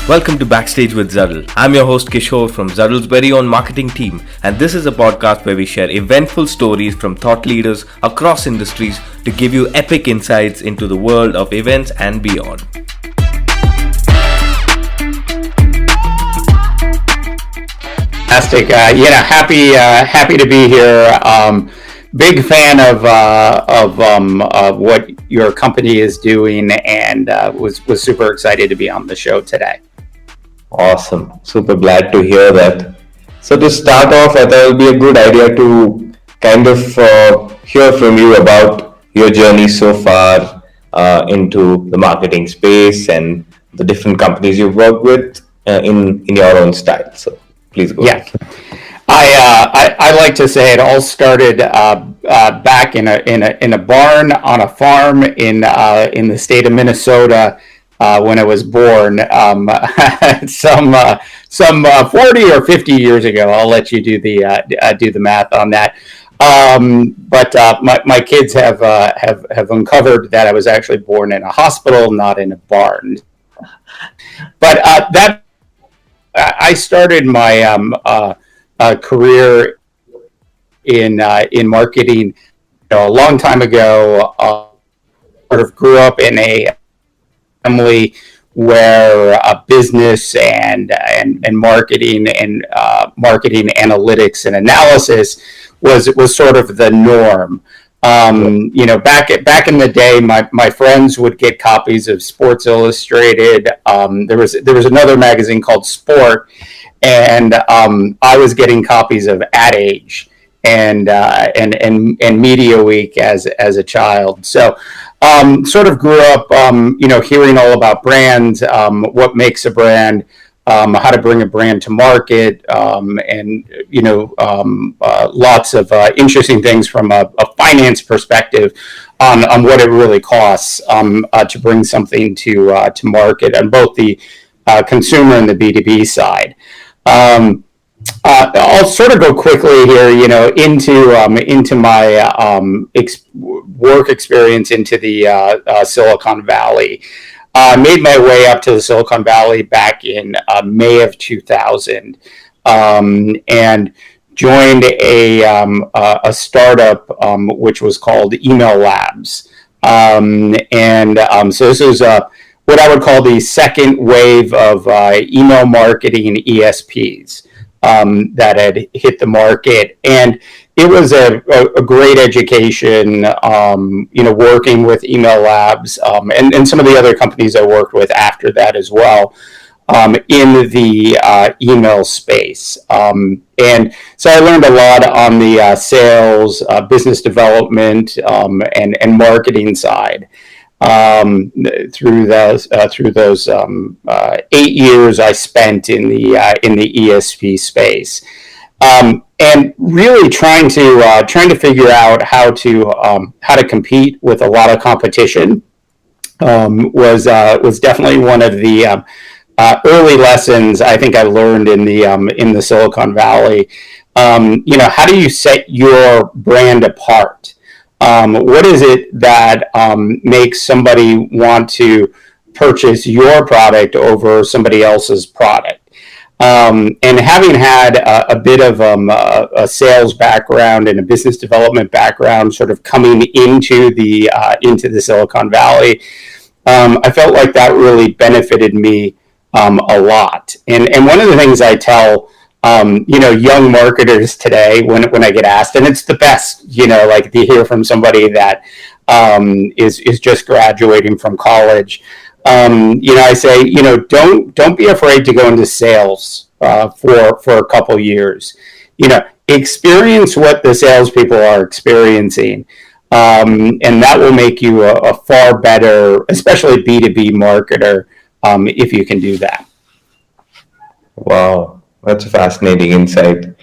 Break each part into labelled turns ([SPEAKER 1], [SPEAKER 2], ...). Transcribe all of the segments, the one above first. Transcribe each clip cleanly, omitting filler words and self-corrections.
[SPEAKER 1] Welcome to Backstage with Zuddl. I'm your host Kishore from Zuddl's very own marketing team, and this is a podcast where we share eventful stories from thought leaders across industries to give you epic insights into the world of events and beyond.
[SPEAKER 2] Fantastic. Happy to be here. Big fan of what your company is doing, and was super excited to be on the show today.
[SPEAKER 3] Awesome. Super glad to hear that. So to start off, I thought it would be a good idea to kind of hear from you about your journey so far into the marketing space and the different companies you've worked with in your own style. So please go ahead.
[SPEAKER 2] I like to say it all started back in a barn on a farm in the state of Minnesota. When I was born, some 40 or 50 years ago. I'll let you do the math on that. But my kids have uncovered that I was actually born in a hospital, not in a barn. But I started my career in marketing, a long time ago. Sort of grew up in a family where business and marketing and marketing analytics and analysis was sort of the norm. Back in the day, my friends would get copies of Sports Illustrated. There was another magazine called Sport, and I was getting copies of Ad Age and Media Week as a child. So sort of grew up, hearing all about brands, what makes a brand, how to bring a brand to market, and lots of interesting things from a finance perspective on what it really costs to bring something to market on both the consumer and the B2B side. I'll sort of go quickly here, into my work experience into the Silicon Valley. I made my way up to the Silicon Valley back in May of 2000, and joined a startup which was called Email Labs. So this is what I would call the second wave of email marketing ESPs. That had hit the market, and it was a great education, working with Email Labs, and some of the other companies I worked with after that as well, in the email space. And so I learned a lot on the sales, business development, and marketing side. Through those 8 years I spent in the ESP space, and really trying to figure out how to compete with a lot of competition, was definitely one of the early lessons I think I learned in the Silicon Valley. How do you set your brand apart? What is it that makes somebody want to purchase your product over somebody else's product? And having had a bit of a sales background and a business development background, sort of coming into the Silicon Valley, I felt like that really benefited me a lot. And one of the things I tell young marketers today when I get asked, and it's the best, like to hear from somebody that is just graduating from college. I say, don't be afraid to go into sales for a couple years. Experience what the salespeople are experiencing, and that will make you a far better, especially B2B marketer, if you can do that.
[SPEAKER 3] Wow. That's a fascinating insight.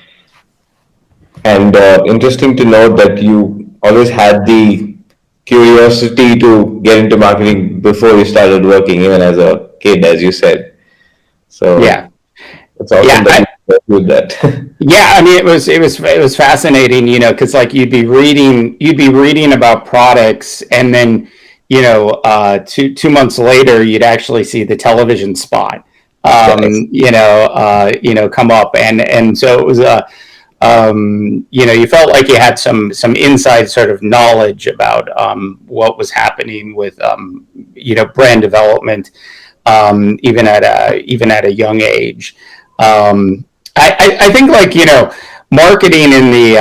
[SPEAKER 3] And interesting to note that you always had the curiosity to get into marketing before you started working, even as a kid, as you said. So
[SPEAKER 2] yeah,
[SPEAKER 3] it's awesome that with that.
[SPEAKER 2] Yeah, I mean, it was fascinating, because like you'd be reading about products, and then 2 months later, you'd actually see the television spot,
[SPEAKER 3] Correct.
[SPEAKER 2] come up, and so it was you felt like you had some inside sort of knowledge about what was happening with brand development, even at a young age. I think, like, marketing in the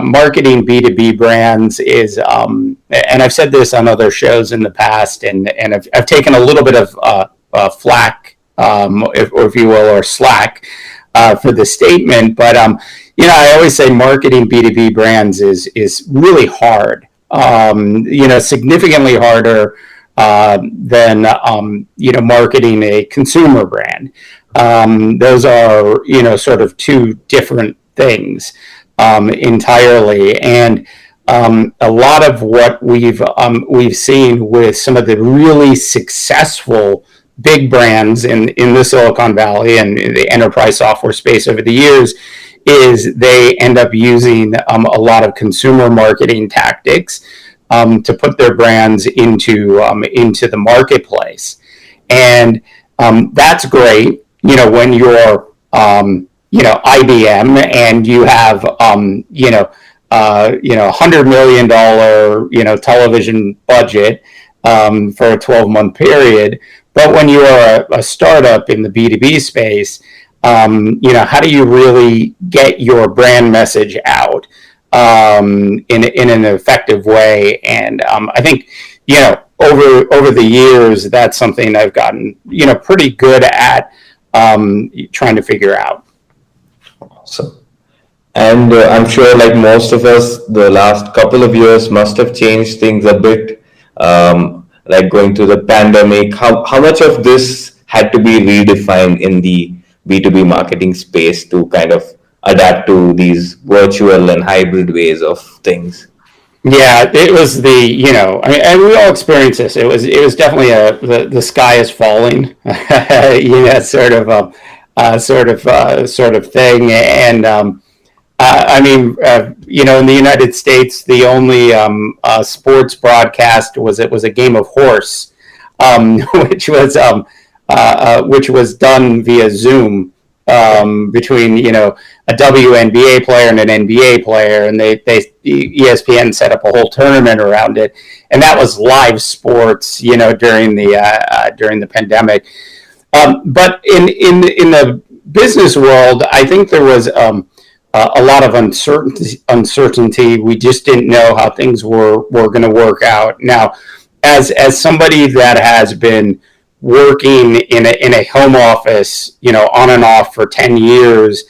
[SPEAKER 2] marketing B2B brands is, and I've said this on other shows in the past, and I've taken a little bit of flack, if you will, or slack, for the statement. But I always say marketing B2B brands is really hard. Significantly harder than marketing a consumer brand. Those are sort of two different things entirely, and a lot of what we've seen with some of the really successful big brands in the Silicon Valley and the enterprise software space over the years is they end up using a lot of consumer marketing tactics to put their brands into the marketplace, and that's great. When you're IBM and you have $100 million television budget for a 12-month period. But when you are a startup in the B2B space, how do you really get your brand message out in an effective way? And I think over the years, that's something I've gotten pretty good at trying to figure out.
[SPEAKER 3] Awesome. And I'm sure, like most of us, the last couple of years must have changed things a bit. Like going through the pandemic, how much of this had to be redefined in the B2B marketing space to kind of adapt to these virtual and hybrid ways of things?
[SPEAKER 2] Yeah, it was I mean, and we all experienced this. It was definitely the sky is falling, sort of thing. And I mean, in the United States, the only sports broadcast was a game of horse, which was done via Zoom, between a WNBA player and an NBA player, and ESPN set up a whole tournament around it, and that was live sports, during the pandemic. But in the business world, I think there was a lot of uncertainty. We just didn't know how things were going to work out. Now, as somebody that has been working in a home office, on and off for 10 years,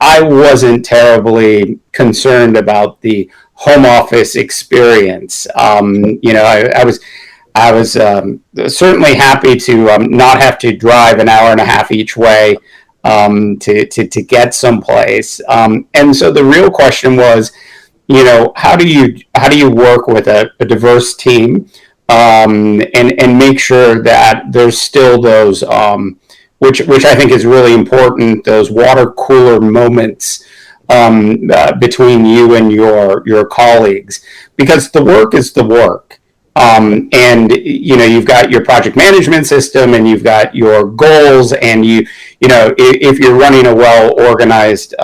[SPEAKER 2] I wasn't terribly concerned about the home office experience. I was certainly happy to not have to drive an hour and a half each way to get someplace. And so the real question was, how do you work with a diverse team, and make sure that there's still those, which I think is really important, those water cooler moments between you and your colleagues, because the work is the work. And you've got your project management system, and you've got your goals, and if you're running a well organized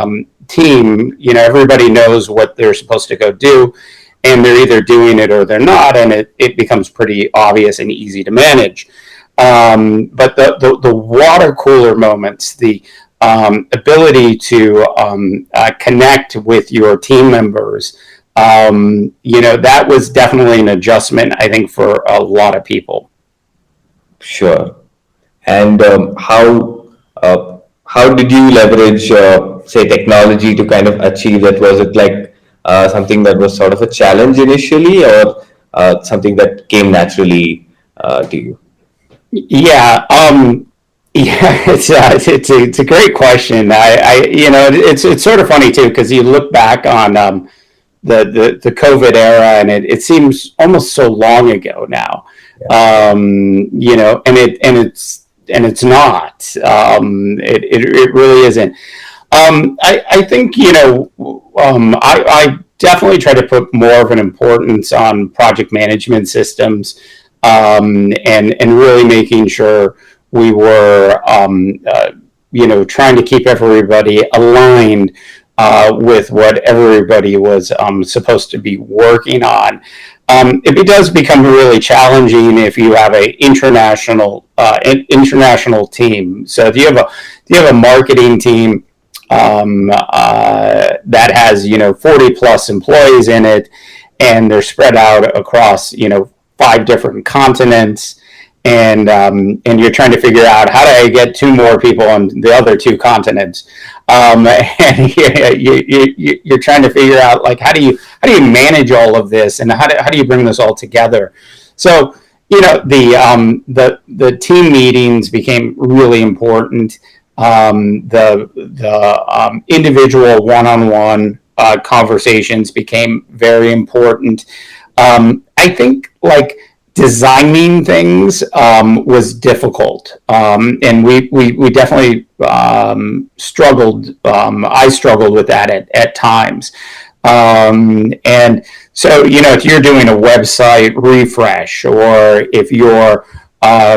[SPEAKER 2] team, everybody knows what they're supposed to go do, and they're either doing it or they're not, and it becomes pretty obvious and easy to manage. But the water cooler moments, the ability to connect with your team members, that was definitely an adjustment, I think, for a lot of people.
[SPEAKER 3] Sure. And how did you leverage, say, technology to kind of achieve that? Was it like something that was sort of a challenge initially, or something that came naturally to you?
[SPEAKER 2] Yeah, it's a great question. It's sort of funny too, because you look back on the COVID era, and it seems almost so long ago now. Yeah. And it's not. It really isn't. I think, I definitely try to put more of an importance on project management systems, and really making sure we were, trying to keep everybody aligned with what everybody was supposed to be working on. It does become really challenging if you have a international team. So if you have a marketing team that has 40 plus employees in it, and they're spread out across 5 different continents, and you're trying to figure out how do I get 2 more people on the other 2 continents, and you're trying to figure out like how do you manage all of this, and how do you bring this all together. So the team meetings became really important. The individual one-on-one conversations became very important. I think like designing things was difficult, and we definitely struggled. I struggled with that at times, and so if you're doing a website refresh, or if you're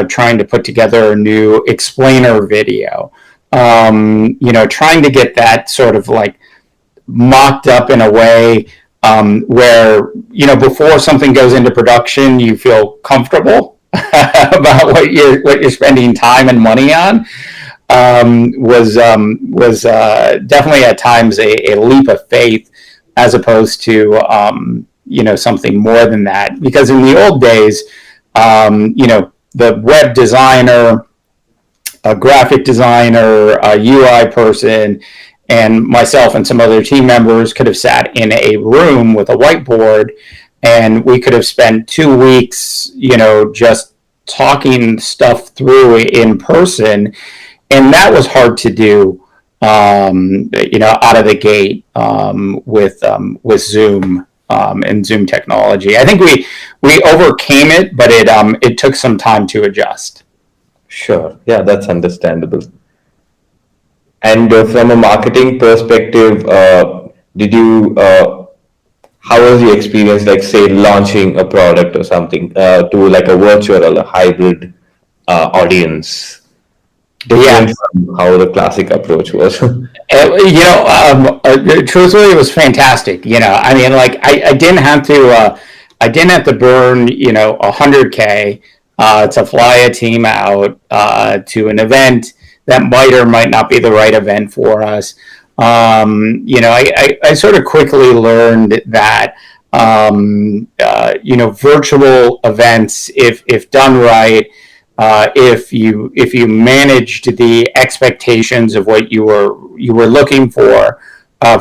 [SPEAKER 2] trying to put together a new explainer video, trying to get that sort of like mocked up in a way where before something goes into production, you feel comfortable about what you're spending time and money on, was definitely at times a leap of faith, as opposed to something more than that. Because in the old days, the web designer, a graphic designer, a UI person, and myself and some other team members could have sat in a room with a whiteboard, and we could have spent 2 weeks, just talking stuff through in person, and that was hard to do, out of the gate, with Zoom, and Zoom technology. I think we overcame it, but it took some time to adjust.
[SPEAKER 3] Sure. Yeah, that's understandable. And from a marketing perspective, how was the experience, like say launching a product or something to like a virtual or a hybrid audience? Different from how the classic approach was.
[SPEAKER 2] Truthfully, it was fantastic. I mean, like I didn't have to burn 100K to fly a team out to an event that might or might not be the right event for us. I sort of quickly learned that virtual events, if done right, if you managed the expectations of what you were looking for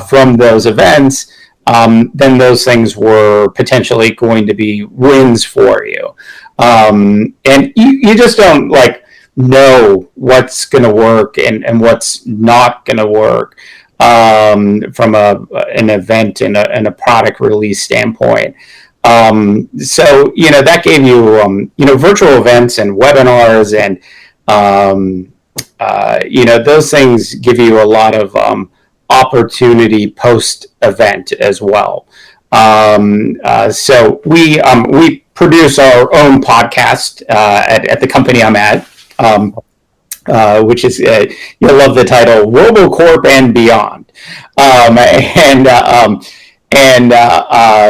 [SPEAKER 2] from those events, then those things were potentially going to be wins for you. And you just don't like know what's going to work and what's not going to work from an event and a product release standpoint. So that gave you virtual events and webinars, and those things give you a lot of opportunity post event as well. So we produce our own podcast at the company I'm at, which is you'll love the title, Robocorp and Beyond,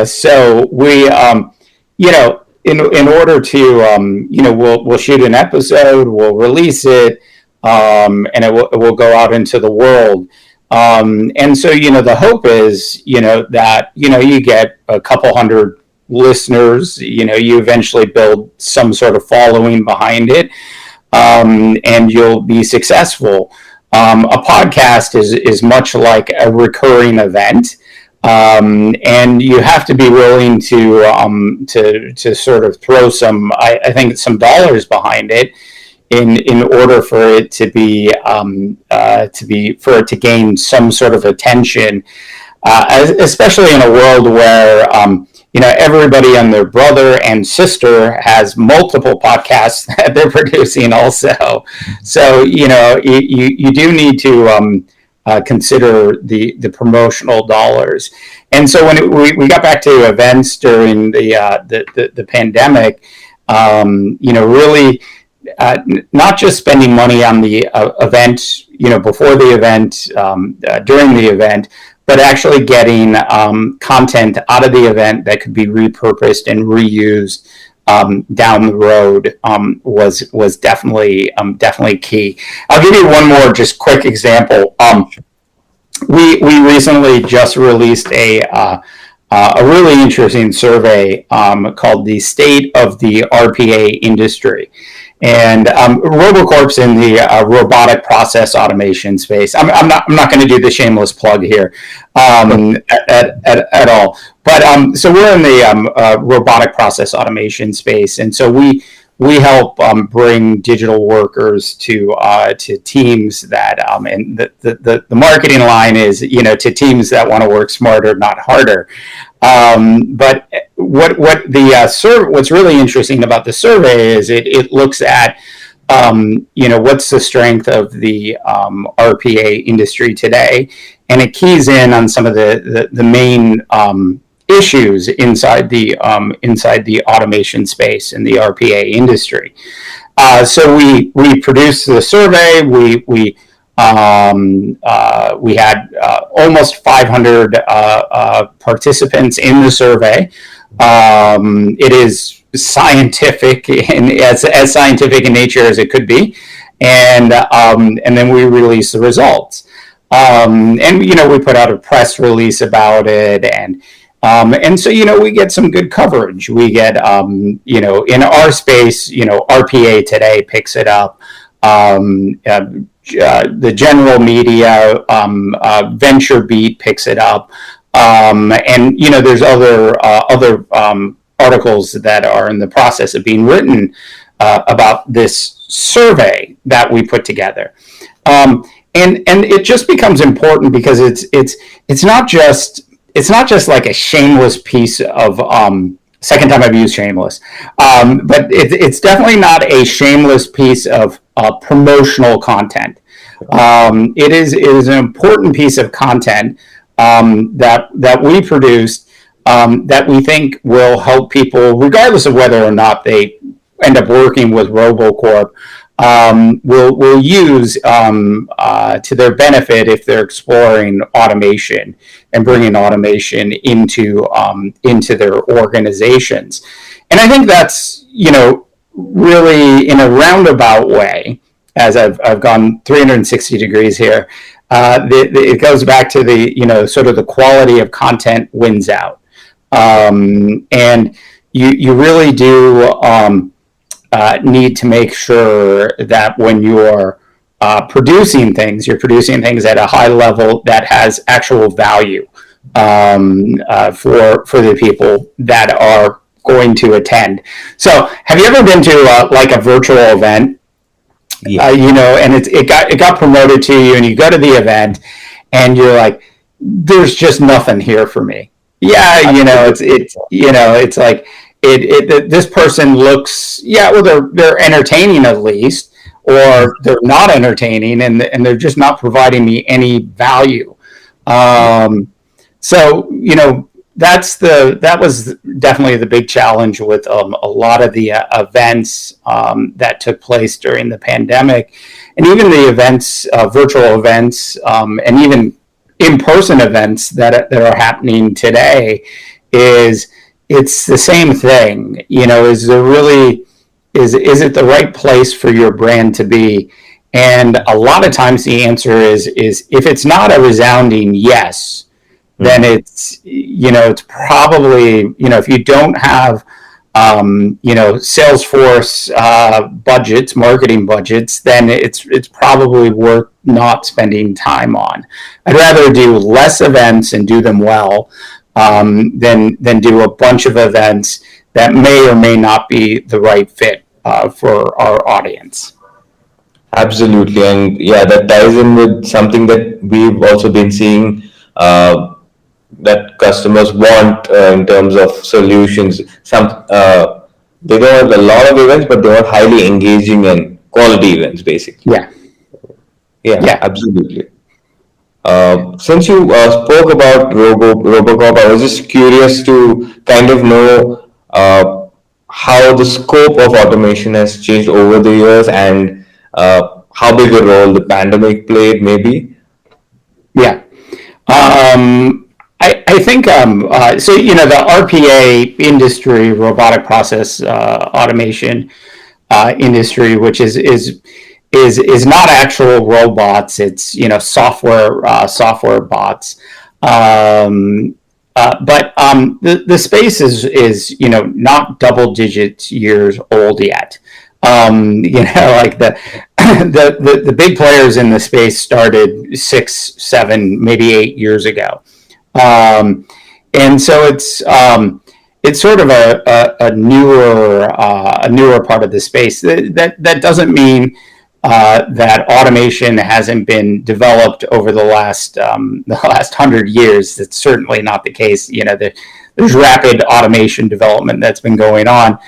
[SPEAKER 2] so we in order to we'll shoot an episode, we'll release it, and it will go out into the world. And so, the hope is, that, you get a couple hundred listeners, you eventually build some sort of following behind it, and you'll be successful. A podcast is much like a recurring event, and you have to be willing to sort of throw some, I think, some dollars behind it, in order for it to gain some sort of attention, especially in a world where everybody and their brother and sister has multiple podcasts that they're producing also. So you do need to consider the promotional dollars. And so when we got back to events during the pandemic, really not just spending money on the event, before the event, during the event, but actually getting content out of the event that could be repurposed and reused down the road was definitely key. I'll give you one more just quick example. We recently just released a really interesting survey called the State of the RPA Industry. And Robocorp's in the robotic process automation space. I'm not going to do the shameless plug here at all. But so we're in the robotic process automation space, and so we help bring digital workers to teams that and the marketing line is to teams that want to work smarter, not harder. But what's really interesting about the survey is it looks at what's the strength of the RPA industry today, and it keys in on some of the main issues inside the automation space in the RPA industry. So we produced the survey. We had almost 500 participants in the survey. It is scientific and as scientific in nature as it could be, and then we released the results. And we put out a press release about it, and so we get some good coverage. We get in our space, RPA Today picks it up. The general media, VentureBeat picks it up, and there's other articles that are in the process of being written about this survey that we put together, and it just becomes important because it's not just like a shameless piece of second time I've used shameless, but it's definitely not a shameless piece of promotional content. It is an important piece of content that we produced that we think will help people, regardless of whether or not they end up working with Robocorp, will use to their benefit if they're exploring automation and bringing automation into their organizations. And I think that's really in a roundabout way, as I've gone 360 degrees here. It goes back to the sort of the quality of content wins out, and you really do need to make sure that when you're producing things, you're producing things at a high level that has actual value for the people that are going to attend. So, have you ever been to like a virtual event? Yeah. And it got promoted to you, and you go to the event, and you're like, "There's just nothing here for me." Yeah, it's like this person looks, well, they're entertaining at least, or they're not entertaining, and they're just not providing me any value. So that was definitely the big challenge with a lot of the events that took place during the pandemic, and even the events, virtual events, and even in-person events that are happening today. It's the same thing. Is it the right place for your brand to be? And a lot of times the answer is if it's not a resounding yes, then it's probably, if you don't have, Salesforce budgets, marketing budgets, then it's probably worth not spending time on. I'd rather do less events and do them well than do a bunch of events that may or may not be the right fit for our audience.
[SPEAKER 3] Absolutely, and that ties in with something that we've also been seeing that customers want in terms of solutions. They don't want a lot of events, but they want highly engaging and quality events, basically.
[SPEAKER 2] Yeah,
[SPEAKER 3] absolutely. Since you spoke about Robocorp, I was just curious to kind of know how the scope of automation has changed over the years and how big a role the pandemic played, maybe.
[SPEAKER 2] Yeah. I think so. The RPA industry, robotic process automation industry, which is not actual robots. It's software bots. But the space is not double digit years old yet. Like the big players in the space started 6, 7, maybe 8 years ago, and so it's sort of a newer part of the space. That doesn't mean that automation hasn't been developed over the last 100 years. That's certainly not the case. There's rapid automation development that's been going on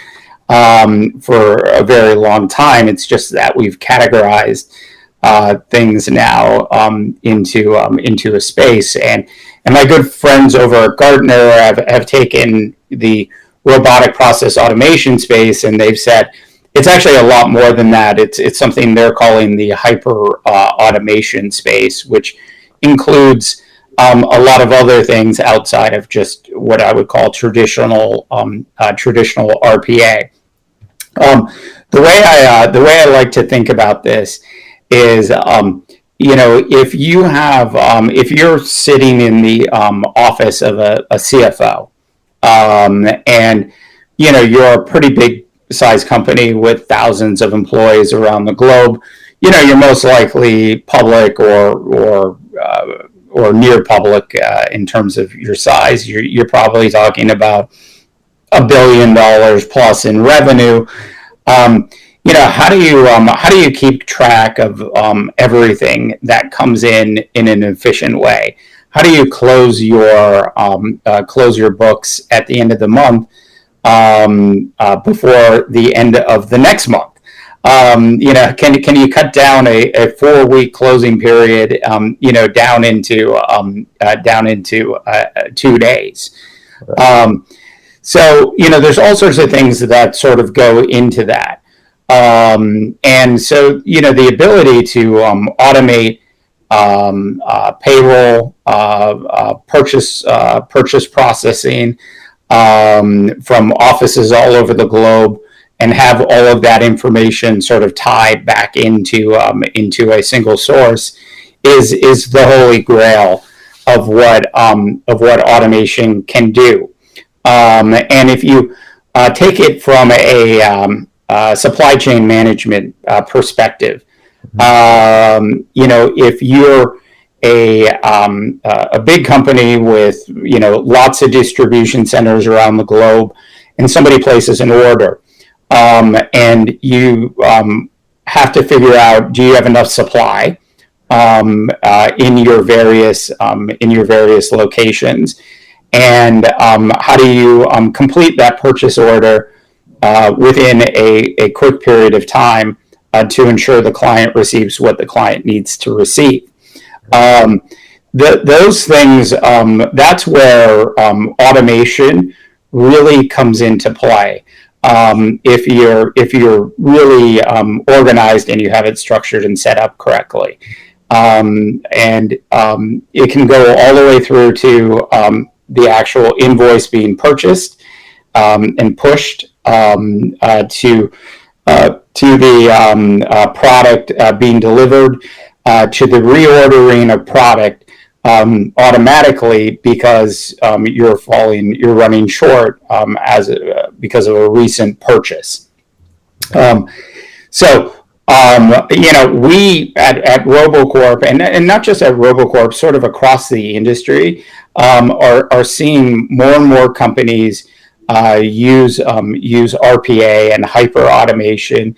[SPEAKER 2] for a very long time. It's just that we've categorized things now into a space. And my good friends over at Gartner have taken the robotic process automation space, and they've said it's actually a lot more than that. It's something they're calling the hyper automation space, which includes a lot of other things outside of just what I would call traditional RPA. The way I like to think about this is, if you're sitting in the office of a CFO, and you're a pretty big size company with thousands of employees around the globe, you're most likely public or near public in terms of your size. You're probably talking about $1 billion plus in revenue. How do you keep track of everything that comes in an efficient way? How do you close your books at the end of the month before the end of the next month? Can you cut down a 4-week closing period down into 2 days? So there's all sorts of things that sort of go into that. And so, the ability to automate payroll, purchase processing from offices all over the globe, and have all of that information sort of tied back into a single source is the holy grail of what automation can do. And if you take it from a supply chain management perspective, if you're a big company with lots of distribution centers around the globe, and somebody places an order, and you have to figure out, do you have enough supply in your various locations, and how do you complete that purchase order within a quick period of time to ensure the client receives what the client needs to receive. Those things, that's where automation really comes into play. If you're really organized and you have it structured and set up correctly, and it can go all the way through to the actual invoice being purchased and pushed to the product being delivered, to the reordering of product automatically because you're running short because of a recent purchase. We at Robocorp, and not just at Robocorp, sort of across the industry, are seeing more and more companies use RPA and hyper automation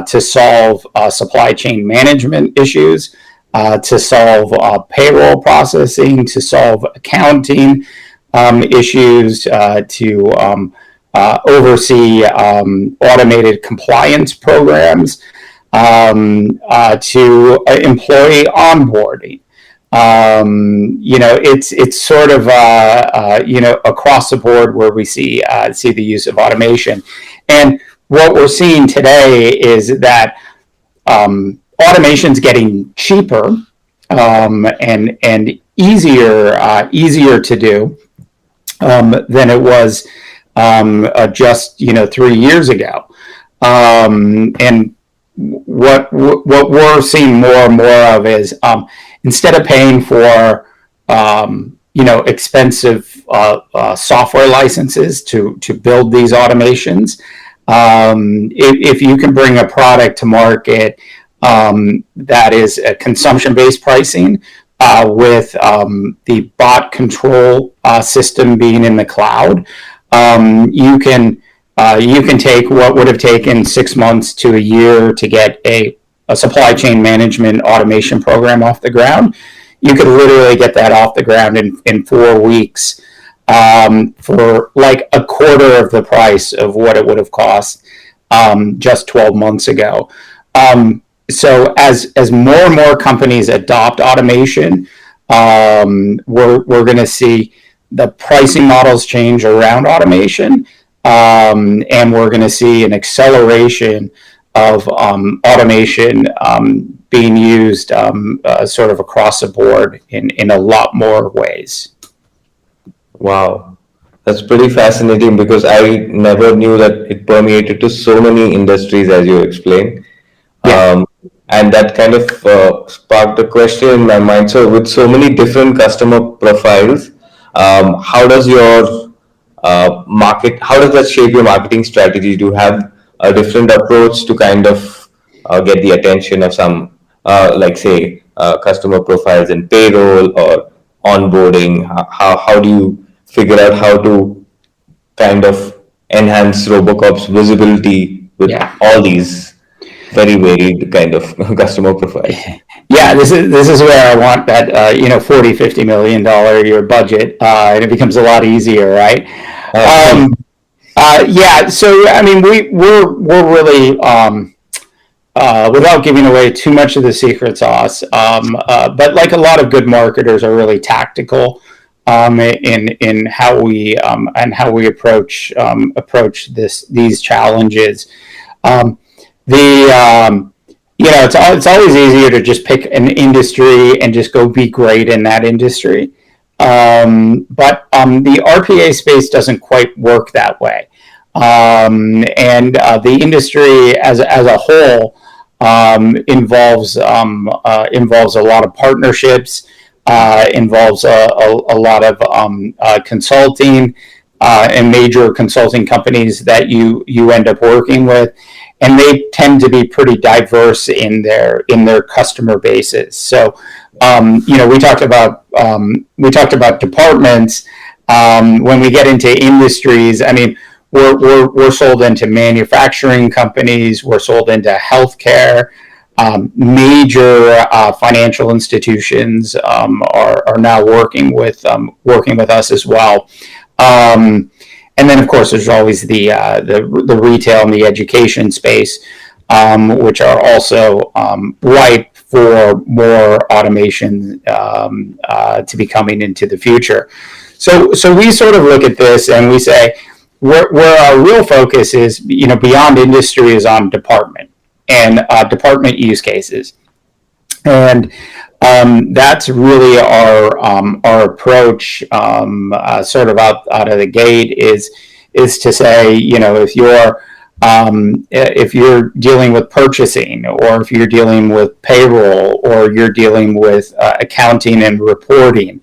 [SPEAKER 2] to solve supply chain management issues, to solve payroll processing, to solve accounting issues, to oversee automated compliance programs, to employee onboarding. It's sort of across the board where we see the use of automation. And what we're seeing today is that automation's getting cheaper and easier to do than it was just 3 years ago. And what we're seeing more and more of is instead of paying for expensive software licenses to build these automations, if you can bring a product to market that is a consumption-based pricing with the bot control system being in the cloud, you can take what would have taken 6 months to a year to get a supply chain management automation program off the ground. You could literally get that off the ground in 4 weeks for like a quarter of the price of what it would have cost just 12 months ago. So as more and more companies adopt automation, we're going to see the pricing models change around automation, and we're going to see an acceleration of automation being used sort of across the board in a lot more ways.
[SPEAKER 3] Wow, that's pretty fascinating because I never knew that it permeated to so many industries as you explained.
[SPEAKER 2] Yeah.
[SPEAKER 3] And that kind of sparked a question in my mind. So, with so many different customer profiles, how does your how does that shape your marketing strategy? Do you have a different approach to kind of get the attention of some, like say, customer profiles in payroll or onboarding? How do you figure out how to kind of enhance Robocorp's visibility with all these very varied kind of customer profiles?
[SPEAKER 2] Yeah, this is where I want that $40-50 million a year budget, and it becomes a lot easier, right? Yeah, so I mean we're really without giving away too much of the secret sauce, but like a lot of good marketers are really tactical in how we approach these challenges. It's always easier to just pick an industry and just go be great in that industry. But the RPA space doesn't quite work that way. And the industry as a whole involves a lot of partnerships, involves a lot of consulting and major consulting companies that you end up working with. And they tend to be pretty diverse in their customer bases. So, we talked about departments. When we get into industries, I mean, we're sold into manufacturing companies. We're sold into healthcare. Major financial institutions are now working with us as well. And then, of course, there's always the retail and the education space, which are also ripe for more automation to be coming into the future. So we sort of look at this and we say where our real focus is, beyond industry, is on department and department use cases, and that's really our approach. Sort of out of the gate is to say, if you're dealing with purchasing, or if you're dealing with payroll, or you're dealing with accounting and reporting,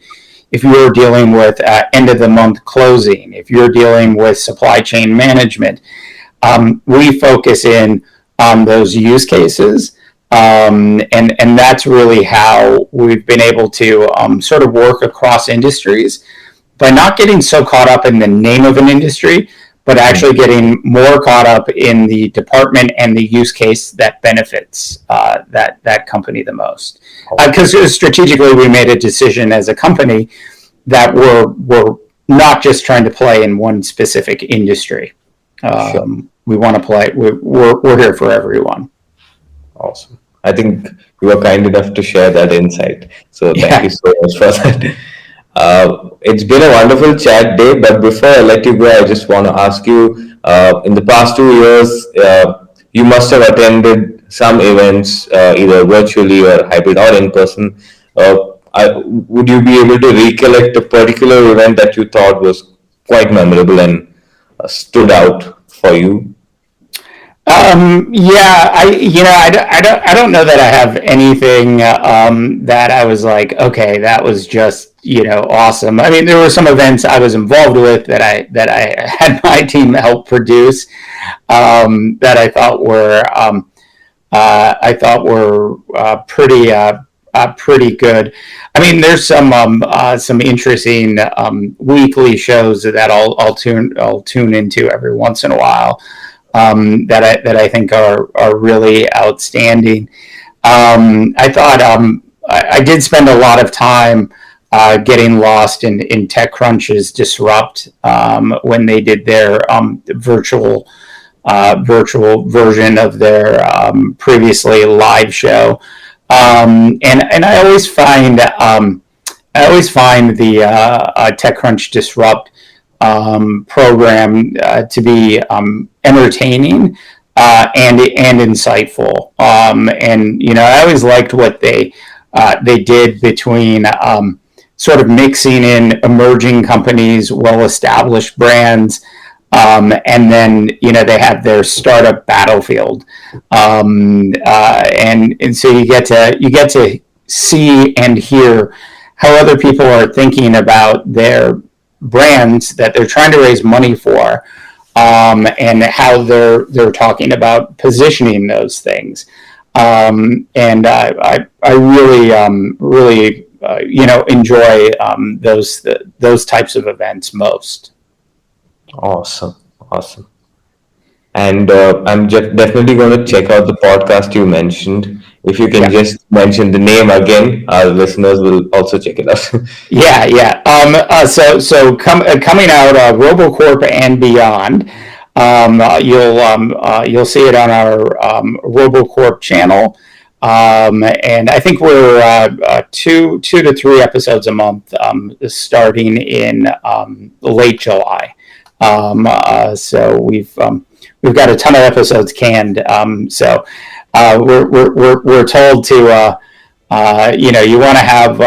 [SPEAKER 2] if you're dealing with end of the month closing, if you're dealing with supply chain management, we focus in on those use cases. And that's really how we've been able to sort of work across industries by not getting so caught up in the name of an industry, but actually getting more caught up in the department and the use case that benefits that company the most. Because strategically, we made a decision as a company that we're not just trying to play in one specific industry.
[SPEAKER 3] Sure.
[SPEAKER 2] We want to play. We're here for everyone.
[SPEAKER 3] Awesome. I think you were kind enough to share that insight. So thank you
[SPEAKER 2] Yeah.
[SPEAKER 3] so much for that. It's been a wonderful chat, Dave. But before I let you go, I just want to ask you: in the past 2 years, you must have attended some events, either virtually or hybrid or in person. Would you be able to recollect a particular event that you thought was quite memorable and stood out for you?
[SPEAKER 2] Yeah, I don't know that I have anything that I was like, okay, that was just, awesome. I mean, there were some events I was involved with that I had my team help produce that I thought were pretty good. I mean, there's some interesting weekly shows that I'll tune into every once in a while that I think are really outstanding. I thought I did spend a lot of time getting lost in TechCrunch's Disrupt when they did their virtual version of their previously live show, and I always find the TechCrunch Disrupt program to be entertaining and insightful. And I always liked what they did between sort of mixing in emerging companies, well-established brands, and then they have their startup battlefield, and so you get to see and hear how other people are thinking about their brands that they're trying to raise money for, and how they're talking about positioning those things. And I really enjoy those types of events most.
[SPEAKER 3] Awesome, awesome. And I'm definitely going to check out the podcast you mentioned. If you can
[SPEAKER 2] Yeah.
[SPEAKER 3] just mention the name again, our listeners will also check it out.
[SPEAKER 2] Yeah. Coming out, Robocorp and Beyond. You'll see it on our Robocorp channel, and I think we're 2 to 3 episodes a month, starting in late July. So we've got a ton of episodes canned. So we're told to you want to have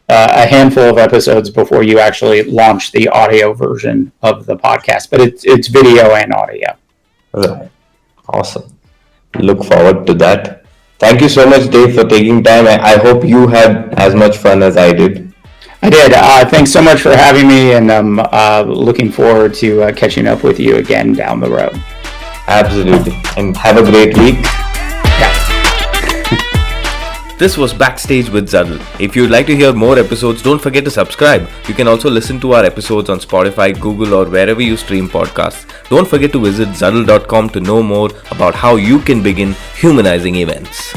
[SPEAKER 2] a handful of episodes before you actually launch the audio version of the podcast, but it's video and audio.
[SPEAKER 3] Right. Awesome. Look forward to that. Thank you so much, Dave, for taking time. I hope you had as much fun as I did.
[SPEAKER 2] I did. Thanks so much for having me, and I'm looking forward to catching up with you again down the road.
[SPEAKER 3] Absolutely. And have a great week.
[SPEAKER 1] This was Backstage with Zuddl. If you'd like to hear more episodes, don't forget to subscribe. You can also listen to our episodes on Spotify, Google, or wherever you stream podcasts. Don't forget to visit Zuddl.com to know more about how you can begin humanizing events.